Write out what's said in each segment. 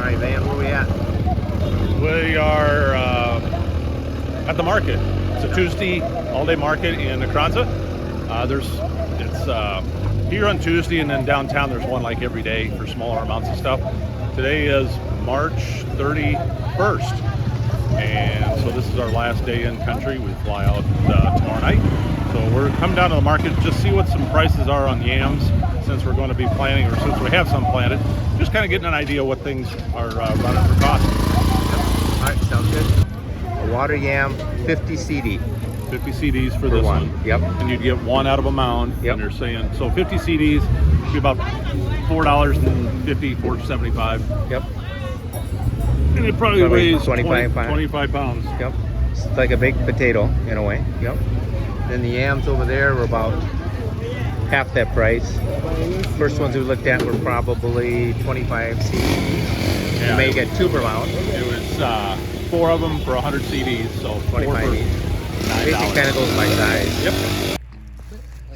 right, Van, where we at? We are at the market. It's a Tuesday all-day market in Akranza. It's here on Tuesday, and then downtown there's one like every day for smaller amounts of stuff. Today is March 31st, and so this is our last day in country. We fly out tomorrow night. So we're coming down to the market just see what some prices are on yams, since we're going to be planting, or since we have some planted. Just kind of getting an idea what things are running for cost. All right, sounds good. A water yam, 50 CD. 50 CDs for this one. Yep. And you'd get one out of a mound. Yep. And they're saying, so 50 CDs would be about $4.50, $4.75. Yep. And it probably weighs 25 25 pounds. Yep. It's like a baked potato in a way. Yep. Then the yams over there were about half that price. First ones we looked at were probably 25 CDs. Yeah. You may get two per mound. It was 4 of them for 100 CDs, so 25 each. $9. It kind of goes by size. Yep.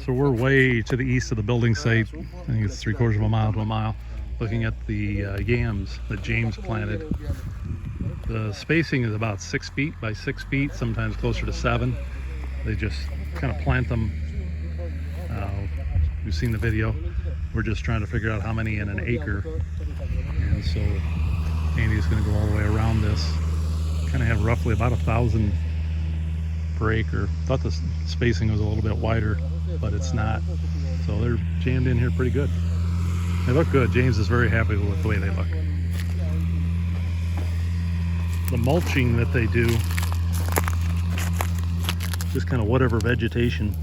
So we're way to the east of the building site. I think it's 3/4 of a mile to a mile. Looking at the yams that James planted. The spacing is about 6 feet by 6 feet, sometimes closer to 7. They just kind of plant them. You've seen the video. We're just trying to figure out how many in an acre. And so Andy's going to go all the way around this. Kind of have roughly about 1,000 per acre. Thought the spacing was a little bit wider, but it's not. So they're jammed in here pretty good. They look good. James is very happy with the way they look. The mulching that they do, just kind of whatever vegetation.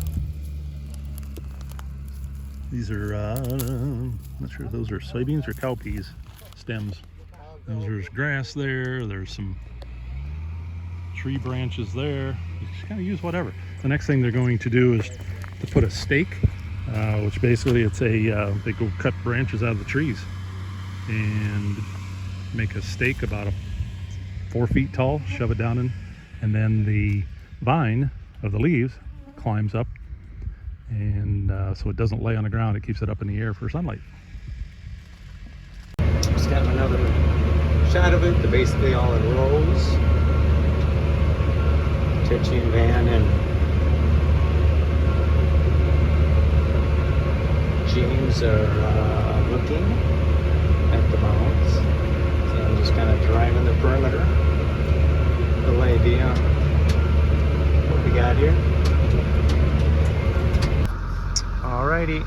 These are, not sure if those are soybeans or cowpeas stems. There's grass there. There's some tree branches there. You just kind of use whatever. The next thing they're going to do is to put a stake, which basically it's a, they go cut branches out of the trees and make a stake about 4 feet tall, shove it down in, and then the vine of the leaves climbs up, and so it doesn't lay on the ground. It keeps it up in the air for sunlight. Just got another shot of it. They're basically all in rows. Tetchy and Van and James are looking at the mounds. So I'm just kind of driving the perimeter. Little idea what we got here. Alrighty.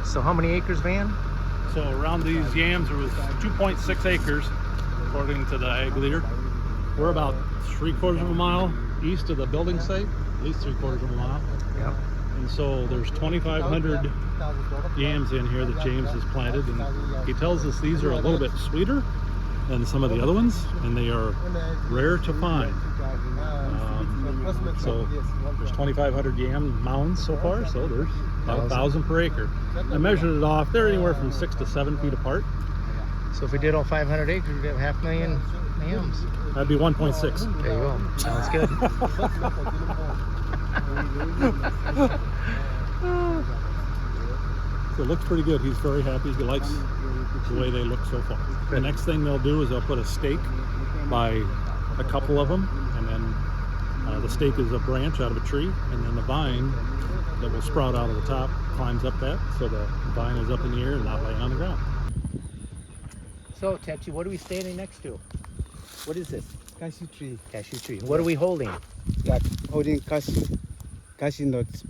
So how many acres, Van? So around these yams there was 2.6 acres according to the ag leader. We're about 3/4 of a mile east of the building site, at least 3/4 of a mile. Yep. And so there's 2,500 yams in here that James has planted, and he tells us these are a little bit sweeter than some of the other ones, and they are rare to find. So there's 2,500 yam mounds so far, so there's about 1,000 per acre. I measured it off. They're anywhere from 6 to 7 feet apart. So if we did all 500 acres, we'd have 500,000 yams. That'd be 1.6. There you go. Sounds good. So it looks pretty good. He's very happy. He likes the way they look so far. The next thing they'll do is they'll put a stake by a couple of them, and then the stake is a branch out of a tree, and then the vine that will sprout out of the top climbs up that, so the vine is up in the air and not laying on the ground. So, Tetchy, what are we standing next to? What is this? Cashew tree. Cashew tree. What are we holding? Like holding cashew nuts.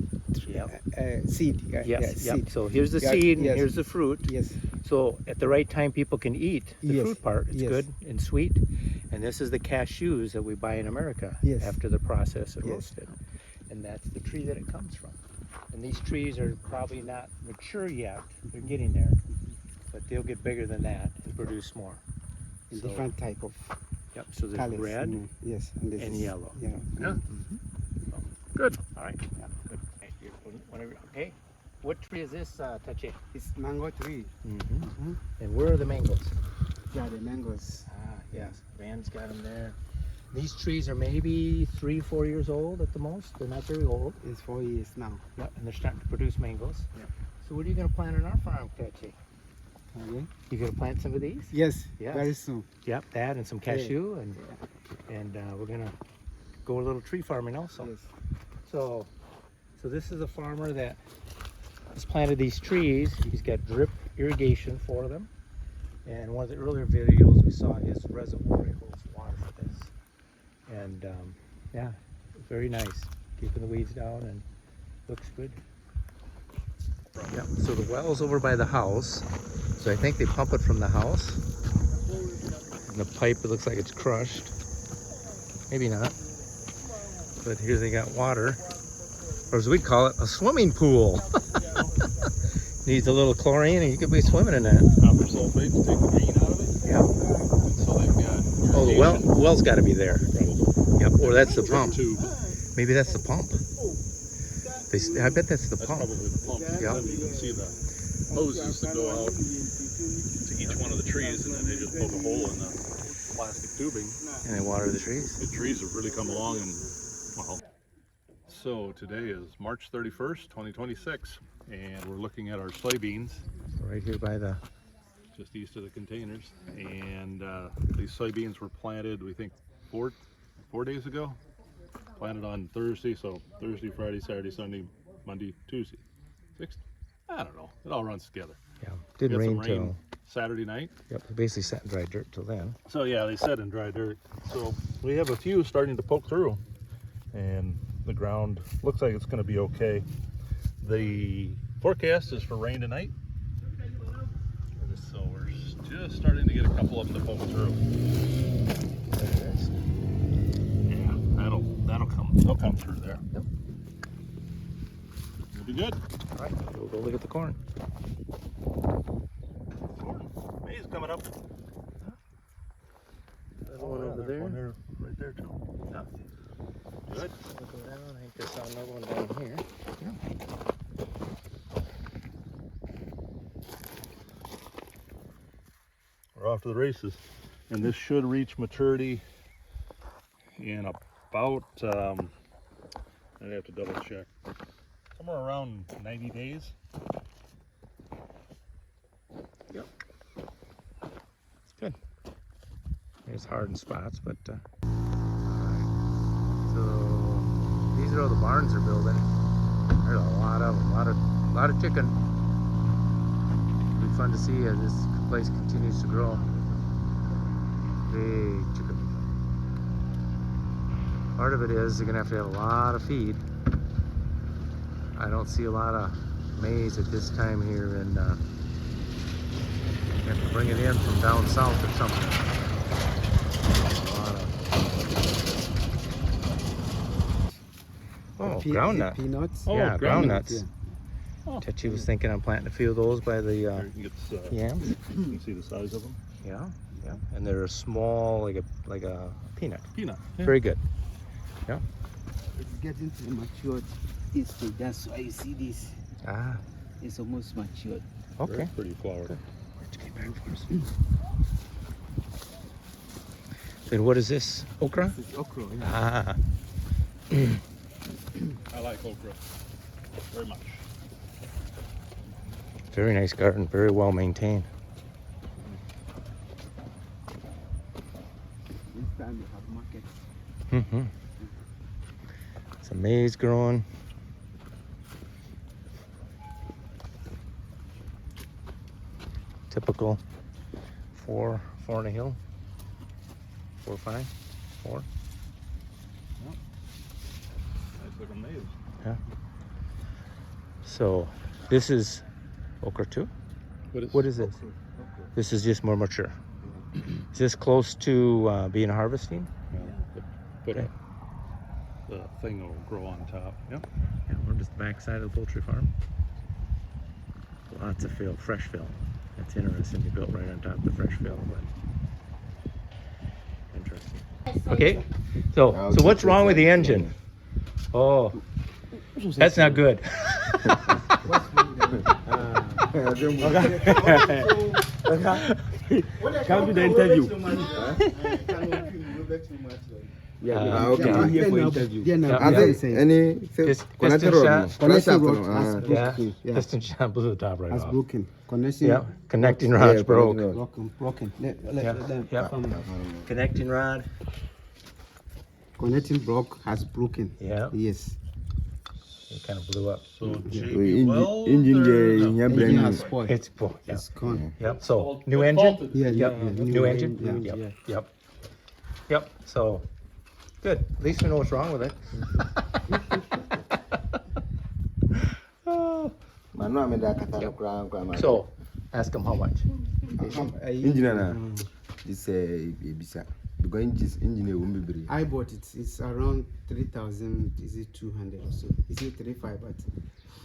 Yep. Seed. Yes. Seed. So here's the Yeah, seed, and yes. here's the fruit. Yes. So at the right time, people can eat the Yes. fruit part. It's Yes. good and sweet. And this is the cashews that we buy in America Yes. after the process and Yes. roasted. And that's the tree that it comes from. And these trees are probably not mature yet. They're getting there. But they'll get bigger than that and produce more. In So- different type of Yep. So there's colors. red Yes. And, this and is, yellow. Yeah. Yeah. Good. All right. Yeah, good. Okay, whenever, okay. What tree is this, Tachi? It's mango tree. Mm-hmm. And where are the mangoes? Yeah, the mangoes. Ah, yes. Van's got them there. These trees are maybe 3-4 years old at the most. They're not very old. It's 4 years now. Yep. And they're starting to produce mangoes. Yep. So what are you going to plant on our farm, Tachi? Okay. You gonna plant some of these? Yes. Yes. Very soon. Yep, that and some cashew, and we're gonna go a little tree farming also. Yes. So this is a farmer that has planted these trees. He's got drip irrigation for them. And one of the earlier videos we saw his reservoir. He holds water for this. And yeah, very nice. Keeping the weeds down and looks good. Yep, so the well's over by the house. So I think they pump it from the house. And the pipe, it looks like it's crushed. Maybe not. But here they got water. Or as we call it, a swimming pool. Needs a little chlorine and you could be swimming in that. Copper sulfate to take the green out of it. Yeah. So they've got. Oh, the well's got to be there. Probably. Yep. Or that's the pump. Tube. Maybe that's the pump. I bet that's the That's pump. probably the pump. Yeah. Then you can see the hoses that go out to each one of the trees, and then they just poke a hole in the plastic tubing. And they water the trees. The trees have really come along, and well. So today is March 31st, 2026, and we're looking at our soybeans Right here by the. just east of the containers. And these soybeans were planted, we think, four days ago. Planted on Thursday, so Thursday, Friday, Saturday, Sunday, Monday, Tuesday. 6th? I don't know. It all runs together. Yeah. We Didn't had some rain till. Saturday night. Yep. It basically sat in dry dirt till then. So yeah, they set in dry dirt. So we have a few starting to poke through, and the ground looks like it's going to be okay. The forecast is for rain tonight, so we're just starting to get a couple of them to poke through. Yeah, that'll come. They'll come through there. Yep. It'll be good. All right. We'll go look at the corn. May's coming up. Another one over There's one there. right there too. Yeah. Good. Looking down, I think I saw another one down here. We're off to the races, and this should reach maturity in about I'd have to double check, somewhere around 90 days. Yep. It's good. It's hard in spots, but so these are all the barns they're building. There's a lot of them, a lot of chicken. It'll be fun to see as this place continues to grow. Big chicken. Part of it is they're gonna have to have a lot of feed. I don't see a lot of maize at this time here, and you have to bring it in from down south or something. Oh, groundnut. Peanuts. Oh, Yeah, groundnuts. groundnuts. Oh, Tetchy was thinking on planting a few of those by the there you can get, yams. you can see the size of them. Yeah, yeah. And they're small, like a peanut. Peanut. Yeah. Very good. It's getting to mature stage. That's why you see this. Ah, It's almost matured. okay. Very pretty flower. Good. And what is this? Okra? This is okra. Yeah. Ah, I like okra very much. very nice garden. Very well maintained. This time we have market. Mm-hmm. Some maize growing. Typical 4 and a hill. 4 or 5, 4. Nice looking maize. So this is okra too. What is this? Okra. This is just more mature. Is this close to being harvesting? Put Okay. the thing will grow on top. Yep. Yeah, we're just the backside of the poultry farm. Lots of fill, fresh fill. That's interesting. They built right on top of the fresh fill, but interesting. Okay, so what's wrong with the engine? Oh, that's not good. Come to the interview. Yeah, okay. I'm here for interview. Yeah, no, Yeah. I Are think there any Piston connector shot? rod? connection rod Connector has rod. Yeah. broken. Yeah, Piston shot blew the top right has off. broken. Connection. Yeah. Connecting Yeah, rods broke. connecting rod. Broken. Let Yeah. them Yeah. come. Connecting rod. Connecting block has broken. Yeah. Yes. It kind of blew up. So Engine, weld engine, or no? yeah, Engine brand has new. spoiled. It's full. Yeah. It's gone. Yep. So new It engine. faulted. Yeah, Yep. yeah, New engine. Yeah. Yep. Yep. Yep. So good. At least we know what's wrong with it. Oh. Manu amenda katara kura. So ask him how much. Engine na. This bisa. Because engine won't be brave. I bought it. It's around 3,000. Is it 200 or so? Is it 3,500?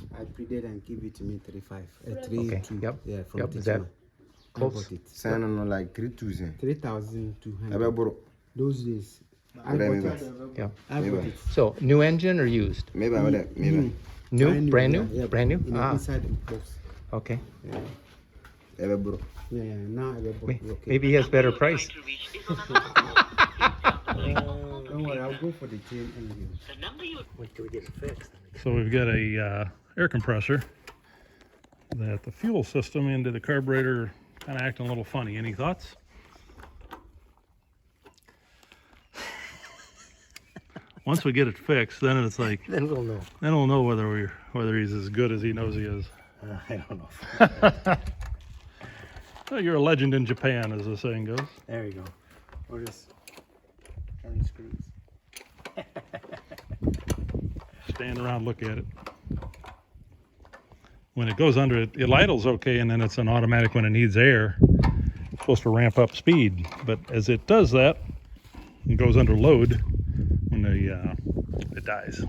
But I pre-did and give it to me 3,500. 3,200. Yep. Yeah, from Yep. Is that Titima. I close? bought it. Sign on like 3,000. 3,200. Abe bro. Those days. I Maybe. bought it. Yeah. I bought it. So new engine or used? Maybe I would. Maybe. New, brand new, Yeah, brand new. in the Ah, inside the box. okay. Abe bro. Yeah, yeah. Now I bought it. Okay. Maybe he has better price. Don't worry, I'll go for the chain engine. Wait till we get it fixed. So we've got a air compressor that the fuel system into the carburetor kind of acting a little funny. Any thoughts? Once we get it fixed, then it's like, Then we'll know. then we'll know whether he's as good as he knows he is. I don't know. Well, you're a legend in Japan, as the saying goes. There you go. Or just 10 screws. Stand around, look at it. When it goes under it, it idles okay, and then it's an automatic when it needs air. It's supposed to ramp up speed, but as it does that, it goes under load when it dies.